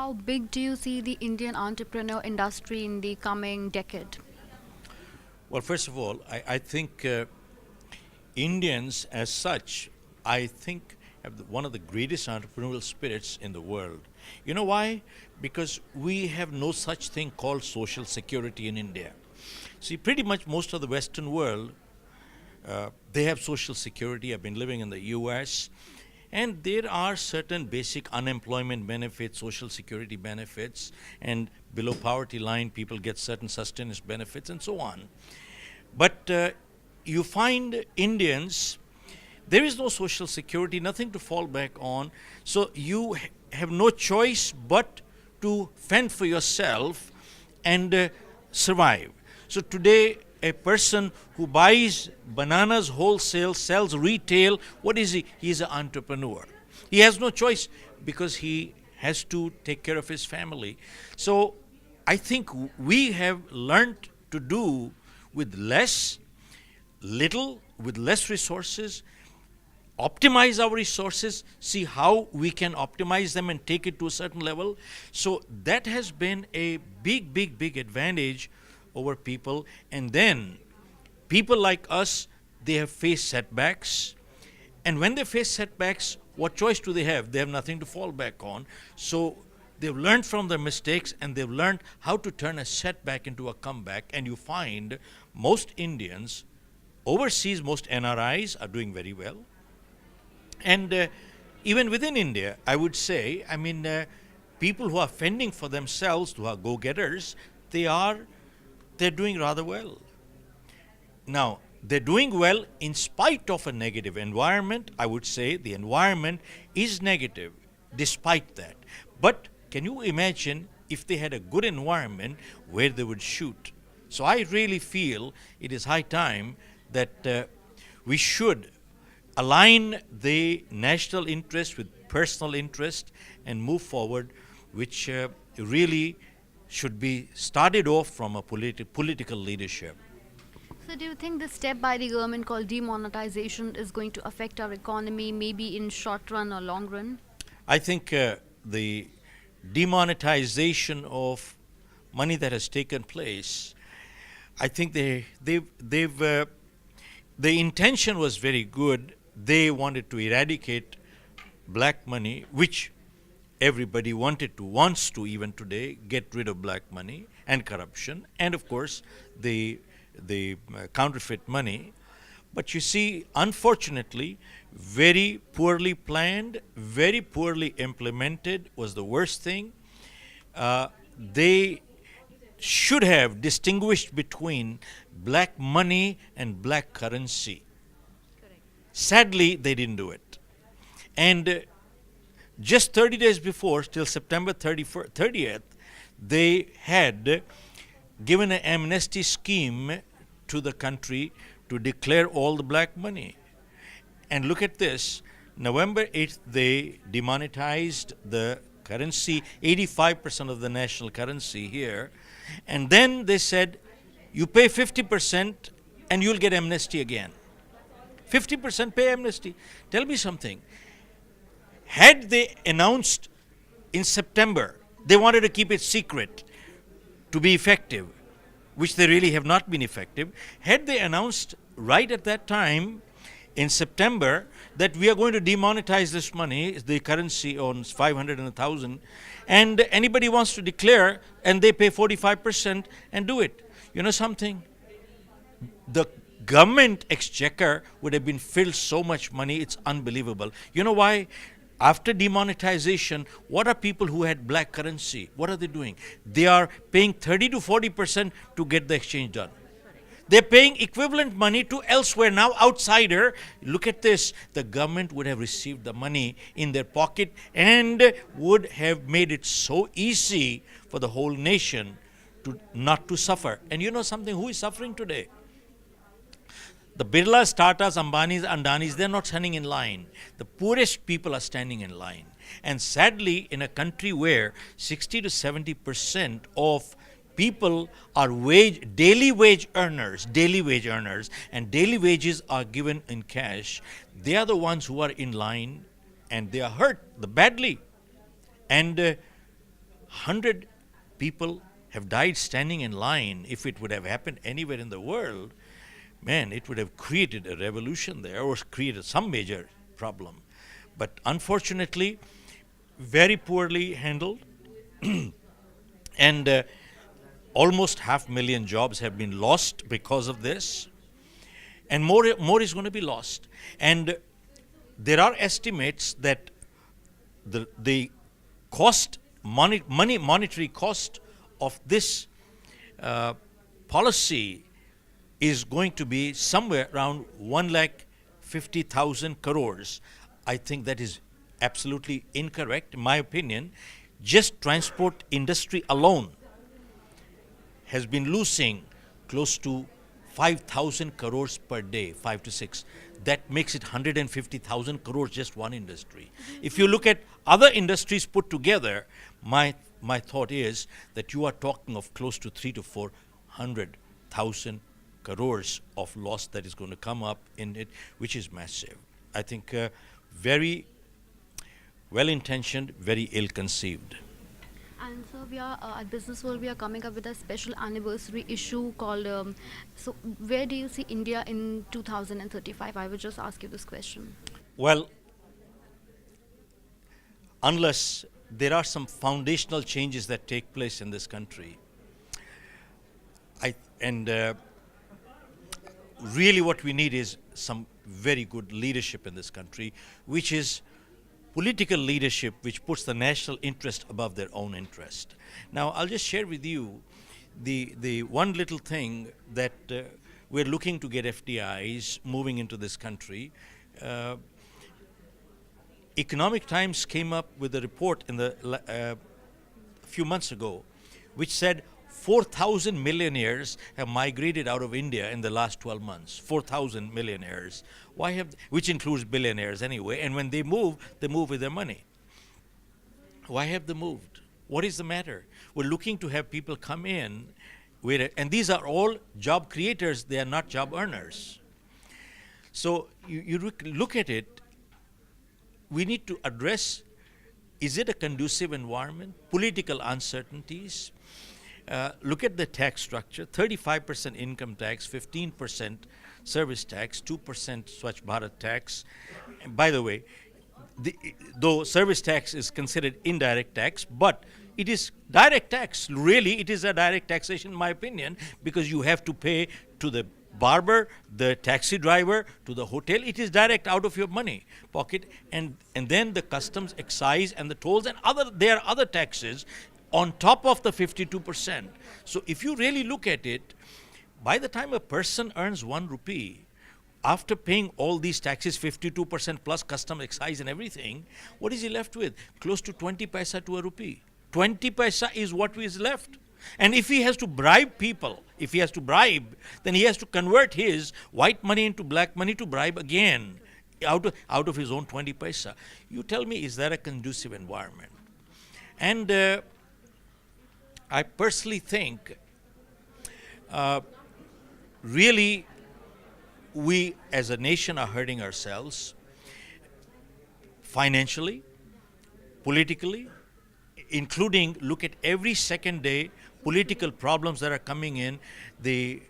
How big do you see the Indian entrepreneur industry in the coming decade? Well, first of all, I think Indians, as such, I think have one of the greatest entrepreneurial spirits in the world. You know why? Because we have no such thing called social security in India. See, pretty much most of the Western world, they have social security. I've been living in the US, and there are certain basic unemployment benefits, social security benefits, and below poverty line, people get certain sustenance benefits, and so on. But you find Indians, there is no social security, nothing to fall back on. So you have no choice but to fend for yourself and survive. So today, a person who buys bananas wholesale, sells retail, what is he? He is an entrepreneur. He has no choice because he has to take care of his family. So I think we have learned to do with little, with less resources, optimize our resources, see how we can optimize them and take it to a certain level. So that has been a big advantage over people. And then people like us, they have faced setbacks. And when they face setbacks, what choice do they have? They have nothing to fall back on. So they've learned from their mistakes, and they've learned how to turn a setback into a comeback. And you find most Indians, overseas, most NRIs are doing very well. And even within India, I would say, people who are fending for themselves, who are go-getters, they're doing rather well. Now, they're doing well in spite of a negative environment. I would say the environment is negative despite that. But can you imagine if they had a good environment where they would shoot? So I really feel it is high time that we should align the national interest with personal interest and move forward, which really should be started off from a political leadership. So do you think this step by the government called demonetization is going to affect our economy, maybe in short run or long run? I think the demonetization of money that has taken place, I think the intention was very good. They wanted to eradicate black money, which everybody wants to even today, get rid of black money and corruption, and of course the counterfeit money. But you see, unfortunately, very poorly planned, very poorly implemented was the worst thing. They should have distinguished between black money and black currency. Sadly, they didn't do it. And just 30 days before, till September 30th, they had given an amnesty scheme to the country to declare all the black money. And look at this, November 8th, they demonetized the currency, 85% of the national currency here. And then they said, you pay 50% and you'll get amnesty again. 50% pay amnesty. Tell me something. Had they announced in September, they wanted to keep it secret to be effective, which they really have not been effective. Had they announced right at that time in September that we are going to demonetize this money, the currency owns 500 and 1,000, and anybody wants to declare and they pay 45% and do it. You know something? The government exchequer would have been filled so much money, it's unbelievable. You know why? After demonetization, what are people who had black currency? What are they doing? They are paying 30 to 40% to get the exchange done. They're paying equivalent money to elsewhere. Now, outsider, look at this. The government would have received the money in their pocket and would have made it so easy for the whole nation to not to suffer. And you know something? Who is suffering today? The Birlas, Tatas, Ambanis, Andanis, they're not standing in line. The poorest people are standing in line. And sadly, in a country where 60 to 70% of people are daily wage earners, and daily wages are given in cash, they are the ones who are in line and they are hurt badly. And 100 people have died standing in line. If it would have happened anywhere in the world, man, it would have created a revolution there or created some major problem. But unfortunately, very poorly handled, and almost 500,000 jobs have been lost because of this, and more is going to be lost. And there are estimates that the cost, monetary cost of this policy is going to be somewhere around 1,50,000 crores. I think that is absolutely incorrect, in my opinion. Just transport industry alone has been losing close to 5,000 crores per day, 5 to 6. That makes it 150,000 crores, just one industry. If you look at other industries put together, my thought is that you are talking of close to 3 to 400,000 crores of loss that is going to come up in it, which is massive. I think very well-intentioned, very ill-conceived. And so we are at Business World. We are coming up with a special anniversary issue called. So where do you see India in 2035? I would just ask you this question. Well, unless there are some foundational changes that take place in this country, really what we need is some very good leadership in this country, which is political leadership which puts the national interest above their own interest. Now, I'll just share with you the one little thing that we're looking to get FDIs moving into this country. Economic Times came up with a report in a few months ago, which said 4,000 millionaires have migrated out of India in the last 12 months. 4,000 millionaires. Which includes billionaires anyway, and when they move with their money. Why have they moved? What is the matter? We're looking to have people come in, and these are all job creators, they are not job earners. So you look at it, we need to address, is it a conducive environment? Political uncertainties. Look at the tax structure, 35% income tax, 15% service tax, 2% Swachh Bharat tax. And by the way, though service tax is considered indirect tax, but it is direct tax. Really, it is a direct taxation, in my opinion, because you have to pay to the barber, the taxi driver, to the hotel. It is direct out of your money pocket, and then the customs, excise, and the tolls, and there are other taxes on top of the 52%. So if you really look at it, by the time a person earns 1 rupee, after paying all these taxes, 52% plus custom, excise and everything, what is he left with? Close to 20 paisa to a rupee. 20 paisa is what is left. And if he has to bribe people, then he has to convert his white money into black money to bribe again out of his own 20 paisa. You tell me, is that a conducive environment? And I personally think really we as a nation are hurting ourselves financially, politically, including look at every second day political problems that are coming in, the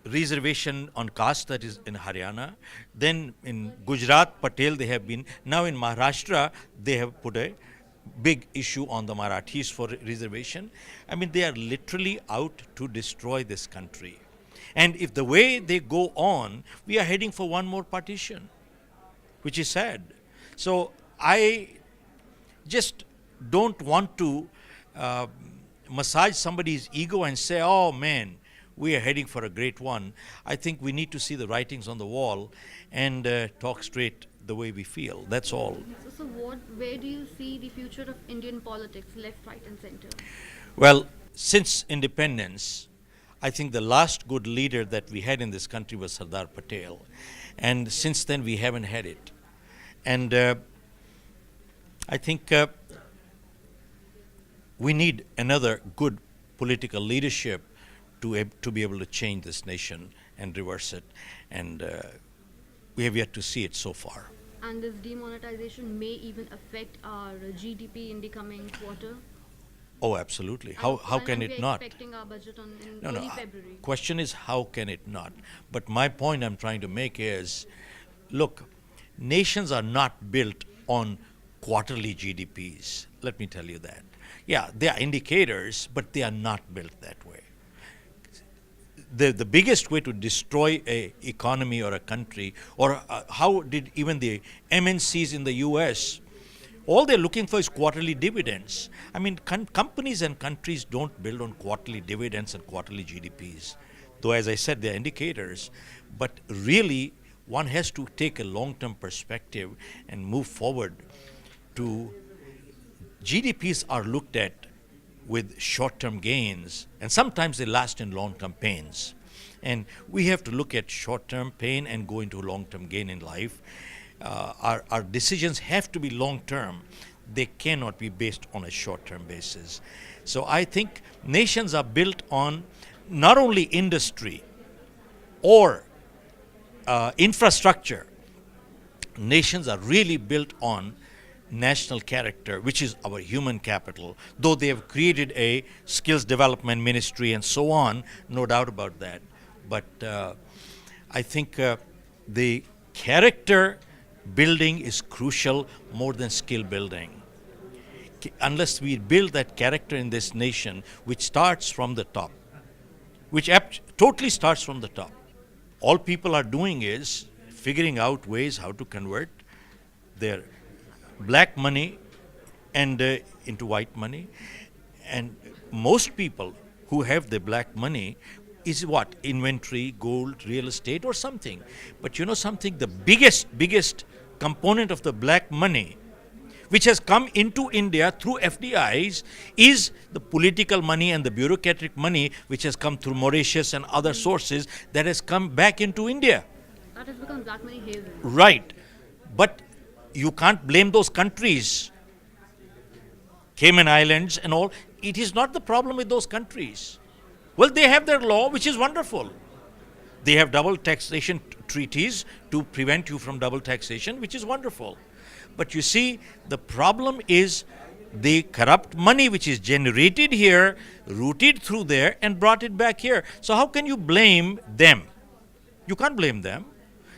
reservation on caste that is in Haryana, then in Gujarat, Patel they have been, now in Maharashtra they have put a big issue on the Marathis for reservation. I mean, they are literally out to destroy this country. And if the way they go on, we are heading for one more partition, which is sad. So I just don't want to massage somebody's ego and say, oh man, we are heading for a great one. I think we need to see the writings on the wall and talk straight the way we feel. That's all. So where do you see the future of Indian politics, left, right, and center? Well, since independence, I think the last good leader that we had in this country was Sardar Patel. And since then, we haven't had it. And I think we need another good political leadership to be able to change this nation and reverse it. And we have yet to see it so far. And this demonetization may even affect our GDP in the coming quarter? Oh, absolutely. How can it we're not? expecting our budget in No, no. early February. Question is, how can it not? But my point I'm trying to make is, look, nations are not built on quarterly GDPs. Let me tell you that. Yeah, they are indicators, but they are not built that way. The biggest way to destroy a economy or a country, or how did even the MNCs in the US, all they're looking for is quarterly dividends. I mean, companies and countries don't build on quarterly dividends and quarterly GDPs. Though, as I said, they're indicators. But really, one has to take a long-term perspective and move forward to GDPs are looked at with short-term gains, and sometimes they last in long-term pains. And we have to look at short-term pain and go into long-term gain in life. Our decisions have to be long-term. They cannot be based on a short-term basis. So I think nations are built on not only industry or infrastructure. Nations are really built on national character, which is our human capital, though they have created a skills development ministry and so on, no doubt about that. But I think the character building is crucial more than skill building. Unless we build that character in this nation, which starts from the top, which totally starts from the top. All people are doing is figuring out ways how to convert their black money and into white money. And most people who have the black money is what? Inventory, gold, real estate or something. But you know something? The biggest component of the black money which has come into India through FDIs is the political money and the bureaucratic money which has come through Mauritius and other sources that has come back into India. That has become black money haven. Right. But you can't blame those countries, Cayman Islands and all. It is not the problem with those countries. Well, they have their law, which is wonderful. They have double taxation treaties to prevent you from double taxation, which is wonderful. But you see, the problem is the corrupt money which is generated here, routed through there, and brought it back here. So how can you blame them? You can't blame them.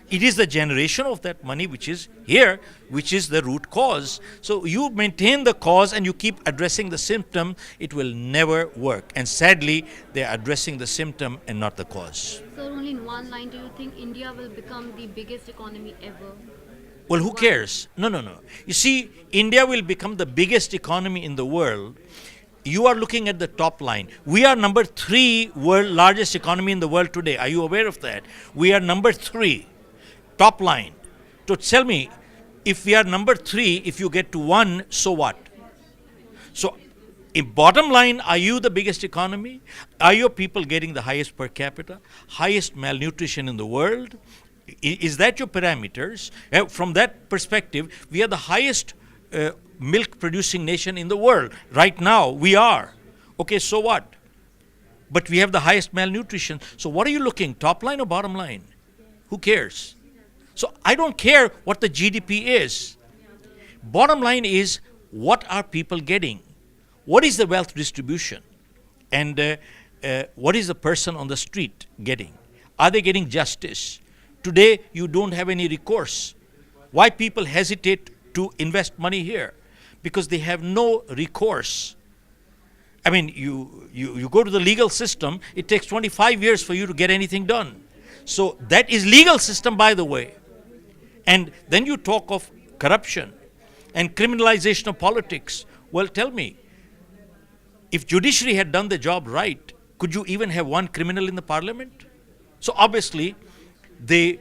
It is the generation of that money which is here, which is the root cause. So you maintain the cause and you keep addressing the symptom, it will never work. And sadly, they are addressing the symptom and not the cause. So only in one line, do you think India will become the biggest economy ever? Well, who cares? No. You see, India will become the biggest economy in the world. You are looking at the top line. We are number 3 world largest economy in the world today. Are you aware of that? We are number 3. Top line. So tell me, if we are number 3, if you get to 1, so what? So, in bottom line, are you the biggest economy? Are your people getting the highest per capita, highest malnutrition in the world? Is that your parameters? From that perspective, we are the highest milk producing nation in the world. Right now, we are. Okay, so what? But we have the highest malnutrition. So what are you looking, top line or bottom line? Who cares? So I don't care what the GDP is. Bottom line is, what are people getting? What is the wealth distribution? And what is the person on the street getting? Are they getting justice? Today, you don't have any recourse. Why people hesitate to invest money here? Because they have no recourse. I mean, you go to the legal system, it takes 25 years for you to get anything done. So that is legal system, by the way. And then you talk of corruption and criminalization of politics. Well, tell me, if judiciary had done the job right, could you even have one criminal in the parliament? So obviously, the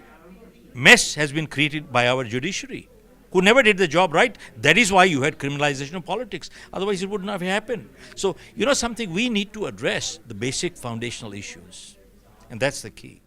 mess has been created by our judiciary, who never did the job right. That is why you had criminalization of politics. Otherwise, it would not have happened. So, you know something, we need to address the basic foundational issues. And that's the key.